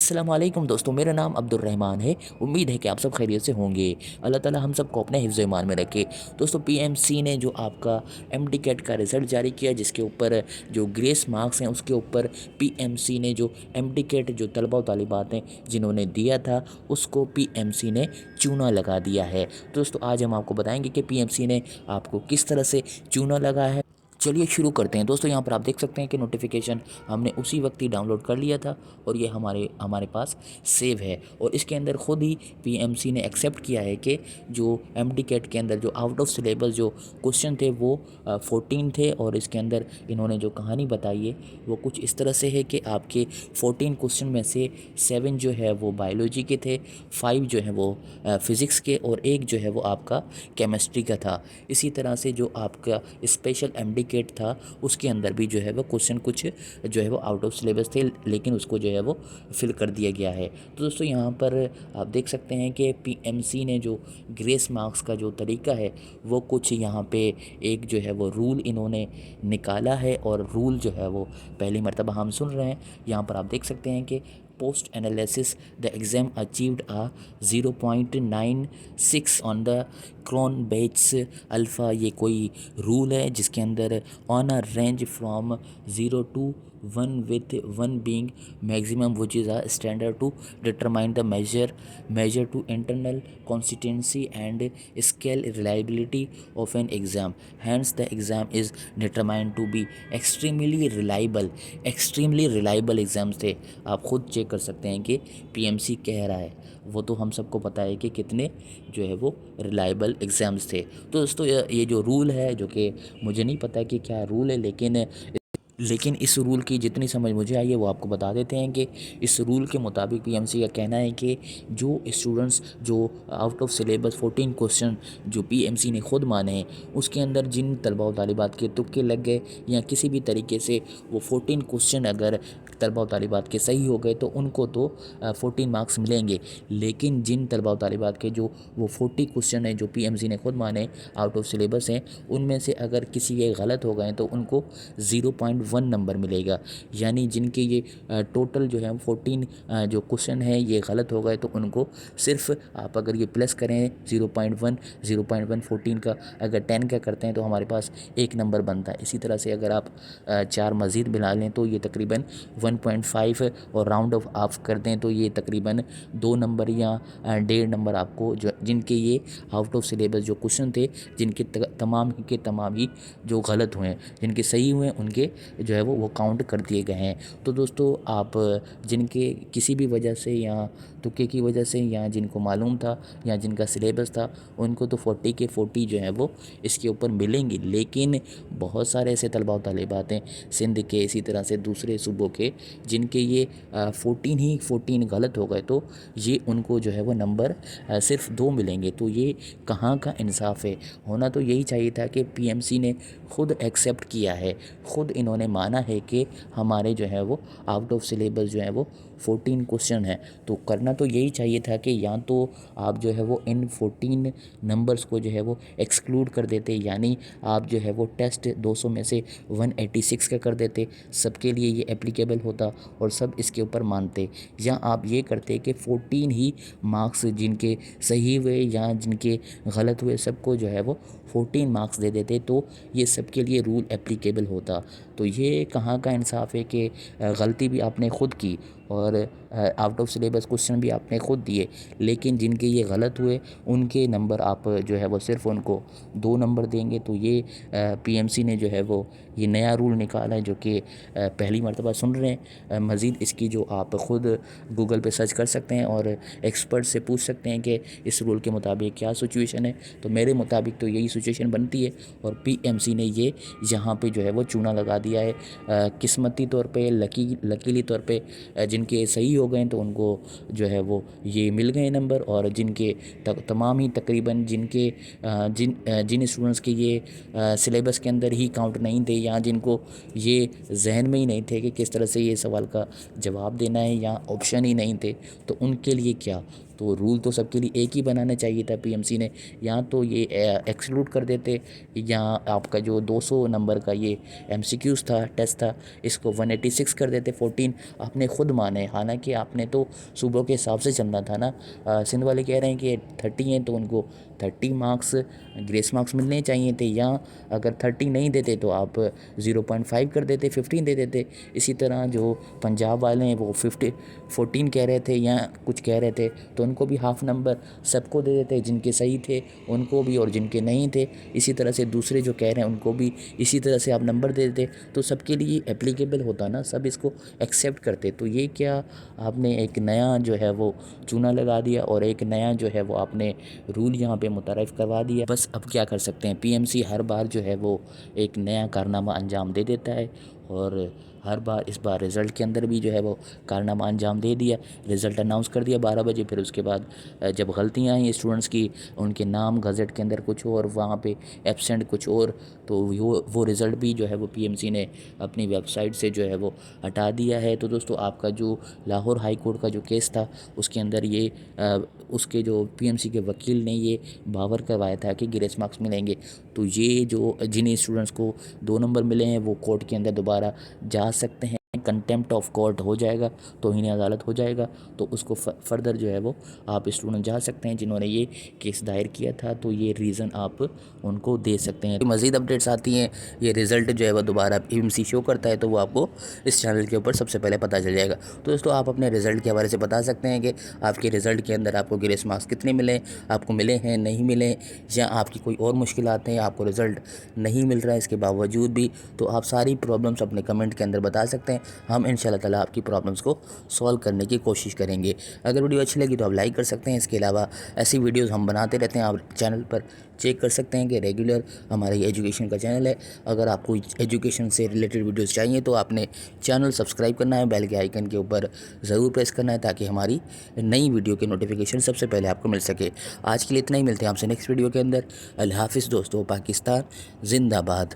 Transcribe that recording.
अस्सलाम वालेकुम दोस्तों, मेरा नाम अब्दुर्रहमान है। उम्मीद है कि आप सब खैरियत से होंगे। अल्लाह ताला हम सबको अपने हिफ्ज़ ईमान में रखे। दोस्तों, पीएमसी ने जो आपका एमडी कैट का रिज़ल्ट जारी किया, जिसके ऊपर जो ग्रेस मार्क्स हैं उसके ऊपर पीएमसी ने जो एमडी कैट जो तलबा व तालिबात हैं जिन्होंने दिया था उसको पीएमसी ने चूना लगा दिया है। दोस्तों, आज हम आपको बताएंगे कि पीएमसी ने आपको किस तरह से चूना लगा है। चलिए शुरू करते हैं। दोस्तों, यहाँ पर आप देख सकते हैं कि नोटिफिकेशन हमने उसी वक्त ही डाउनलोड कर लिया था और ये हमारे हमारे पास सेव है। और इसके अंदर ख़ुद ही पीएमसी ने एक्सेप्ट किया है कि जो एमडी कैट के अंदर जो आउट ऑफ सिलेबस जो क्वेश्चन थे वो 14 थे। और इसके अंदर इन्होंने जो कहानी बताई है वो कुछ इस तरह से है कि आपके 14 क्वेश्चन में से 7 जो है वो बायोलॉजी के थे, 5 जो है वो फ़िज़िक्स के और एक जो है वो आपका केमिस्ट्री का था। इसी तरह से जो आपका स्पेशल एमडी कैट था उसके अंदर भी जो है वो क्वेश्चन कुछ जो है वो आउट ऑफ सिलेबस थे, लेकिन उसको जो है वो फिल कर दिया गया है। तो दोस्तों, यहाँ पर आप देख सकते हैं कि पीएमसी ने जो ग्रेस मार्क्स का जो तरीका है वो कुछ यहाँ पे एक जो है वो रूल इन्होंने निकाला है और रूल जो है वो पहली मर्तबा हम सुन रहे हैं। यहाँ पर आप देख सकते हैं कि post analysis the exam achieved a 0.96 on the Cronbach's alpha. ये कोई रूल है जिसके अंदर on a range from 0 to 1 with 1 being maximum, which is a standard to determine the measure to internal consistency and scale reliability of an exam. Hence the exam is determined to be extremely reliable exams थे। आप खुद check कर सकते हैं कि PMC कह रहा है, वो तो हम सबको पता है कि कितने जो है वो रिलायबल एग्ज़ाम्स थे। तो दोस्तों, ये जो रूल है, जो कि मुझे नहीं पता कि क्या रूल है, लेकिन इस रूल की जितनी समझ मुझे आई है वो आपको बता देते हैं कि इस रूल के मुताबिक पीएमसी का कहना है कि जो स्टूडेंट्स जो आउट ऑफ सिलेबस 14 क्वेश्चन जो पीएमसी ने खुद माने हैं उसके अंदर जिन तलबा व तालिबात के तुक्के लग गए या किसी भी तरीके से वो 14 क्वेश्चन अगर तलबा व तालिबात के सही हो गए तो उनको तो 14 मार्क्स मिलेंगे। लेकिन जिन तलबा व तालिबात के जो वो 40 क्वेश्चन हैं जो पीएमसी ने खुद माने आउट ऑफ सिलेबस हैं, उनमें से अगर किसी के गलत हो गए तो उनको 0.1 नंबर मिलेगा। यानी जिनके ये टोटल जो है 14 जो क्वेश्चन है ये गलत हो गए तो उनको सिर्फ आप अगर ये प्लस करें 0.1 14 का अगर 10 का करते हैं तो हमारे पास 1 नंबर बनता है। इसी तरह से अगर आप 4 मज़ीद मिला लें तो ये तकरीबन 1.5 और राउंड ऑफ ऑफ कर दें तो ये तकरीबन 2 नंबर या 1.5 नंबर आपको जो जिनके ये आउट ऑफ सिलेबस जो क्वेश्चन थे जिनके तमाम के तमाम ही जो गलत हुए हैं, जिनके सही हुए उनके जो है वो काउंट कर दिए गए हैं। तो दोस्तों, आप जिनके किसी भी वजह से या तुक्के की वजह से या जिनको मालूम था या जिनका सिलेबस था उनको तो 40 के 40 जो है वो इसके ऊपर मिलेंगे। लेकिन बहुत सारे ऐसे तलबा व तालिबात हैं सिंध के, इसी तरह से दूसरे सूबों के, जिनके ये 14 गलत हो गए तो ये उनको जो है वो नंबर सिर्फ 2 मिलेंगे। तो ये कहाँ का इंसाफ है? होना तो यही चाहिए था कि पीएमसी ने खुद एक्सेप्ट किया है, खुद इन्होंने माना है कि हमारे जो है वो आउट ऑफ सिलेबस जो है वो 14 क्वेश्चन है। तो करना तो यही चाहिए था कि या तो आप जो है वो इन 14 नंबर्स को जो है वो एक्सक्लूड कर देते, यानी आप जो है वो टेस्ट 200 में से 186 का कर देते, सबके लिए ये एप्लीकेबल होता और सब इसके ऊपर मानते। या आप ये करते कि 14 ही मार्क्स जिनके सही हुए या जिनके गलत हुए सबको जो है वो 14 मार्क्स दे देते, तो ये सबके लिए रूल एप्लीकेबल होता। तो ये कहाँ का इंसाफ है कि गलती भी आपने ख़ुद की और आउट ऑफ सिलेबस क्वेश्चन भी आपने ख़ुद दिए, लेकिन जिनके ये गलत हुए उनके नंबर आप जो है वो सिर्फ उनको 2 नंबर देंगे। तो ये पीएमसी ने जो है वो ये नया रूल निकाला है जो कि पहली मर्तबा सुन रहे हैं। मज़ीद इसकी जो आप ख़ुद गूगल पे सर्च कर सकते हैं और एक्सपर्ट से पूछ सकते हैं कि इस रूल के मुताबिक क्या सिचुएशन है। तो मेरे मुताबिक तो यही सिचुएशन बनती है और पीएमसी ने ये यहाँ पे जो है वो चूना लगा दिया है। किस्मती तौर पे, लकीली तौर पे जिनके सही हो गए तो उनको जो है वो ये मिल गए नंबर, और जिनके तमाम ही तकरीबन जिनके जिन स्टूडेंट्स के ये सिलेबस के अंदर ही काउंट नहीं थे या जिनको ये जहन में ही नहीं थे कि किस तरह से ये सवाल का जवाब देना है या ऑप्शन ही नहीं थे, तो उनके लिए क्या, तो रूल तो सबके लिए एक ही बनाना चाहिए था पीएमसी ने, या तो ये एक्सक्लूड कर देते, या आपका जो 200 नंबर का ये एमसीक्यूज़ था, टेस्ट था, इसको 186 कर देते 14। आपने खुद माने, हालांकि आपने तो सूबों के हिसाब से चलना था ना। सिंध वाले कह रहे हैं कि 30 हैं तो उनको 30 मार्क्स ग्रेस मार्क्स मिलने चाहिए थे, या अगर 30 नहीं देते तो आप 0.5 कर देते, 15 दे देते। इसी तरह जो पंजाब वाले हैं वो 14 कह रहे थे या कुछ कह रहे थे, तो उनको भी हाफ नंबर सबको दे देते, जिनके सही थे उनको भी और जिनके नहीं थे। इसी तरह से दूसरे जो कह रहे हैं उनको भी इसी तरह से आप नंबर दे देते, तो सबके लिए एप्लीकेबल होता ना, सब इसको एक्सेप्ट करते। तो ये क्या आपने एक नया जो है वो चूना लगा दिया और एक नया जो है वो आपने रूल यहाँ पे मुतरफ़ करवा दिया। बस अब क्या कर सकते हैं, पीएमसी हर बार जो है वो एक नया कारनामा अंजाम दे देता है, और हर बार इस बार रिज़ल्ट के अंदर भी जो है वो कारनामा अंजाम दे दिया। रिज़ल्ट अनाउंस कर दिया 12 बजे, फिर उसके बाद जब गलतियाँ आई स्टूडेंट्स की, उनके नाम गज़ट के अंदर कुछ और, वहाँ पे एब्सेंट कुछ और, तो वो रिज़ल्ट भी जो है वो पीएमसी ने अपनी वेबसाइट से जो है वो हटा दिया है। तो दोस्तों आपका जो लाहौर हाई कोर्ट का जो केस था उसके अंदर ये उसके जो पीएमसी के वकील ने ये बावर करवाया था कि ग्रेस मार्क्स मिलेंगे। तो ये जो जिन स्टूडेंट्स को 2 नंबर मिले हैं वो कोर्ट के अंदर दोबारा जा सकते हैं, कंटेम्प्ट ऑफ कोर्ट हो जाएगा, तौहीन अदालत हो जाएगा, तो उसको फर्दर जो है वो आप स्टूडेंट जा सकते हैं जिन्होंने ये केस दायर किया था, तो ये रीज़न आप उनको दे सकते हैं। मज़ीद अपडेट्स आती हैं, ये रिज़ल्ट जो है वो दोबारा पीएमसी शो करता है, तो वो आपको इस चैनल के ऊपर सबसे पहले पता चल जाएगा। तो दोस्तों आप अपने रिज़ल्ट के हवाले से बता सकते हैं कि आपके रिज़ल्ट के अंदर आपको ग्रेस मार्क्स कितने मिले, आपको मिले हैं नहीं मिले, या आपकी कोई और मुश्किलात हैं, आपको रिज़ल्ट नहीं मिल रहा है इसके बावजूद भी, तो आप सारी प्रॉब्लम्स अपने कमेंट के अंदर बता सकते हैं। हम इंशाल्लाह ताला आपकी प्रॉब्लम्स को सॉल्व करने की कोशिश करेंगे। अगर वीडियो अच्छी लगी तो आप लाइक कर सकते हैं। इसके अलावा ऐसी वीडियोस हम बनाते रहते हैं, आप चैनल पर चेक कर सकते हैं कि रेगुलर हमारे एजुकेशन का चैनल है। अगर आपको एजुकेशन से रिलेटेड वीडियोस चाहिए तो आपने चैनल सब्सक्राइब करना है, बेल के आइकन के ऊपर ज़रूर प्रेस करना है, ताकि हमारी नई वीडियो के नोटिफिकेशन सबसे पहले आपको मिल सके। आज के लिए इतना ही, मिलते हैं आपसे नेक्स्ट वीडियो के अंदर। अल्लाह हाफ़िज़ दोस्तों, पाकिस्तान ज़िंदाबाद।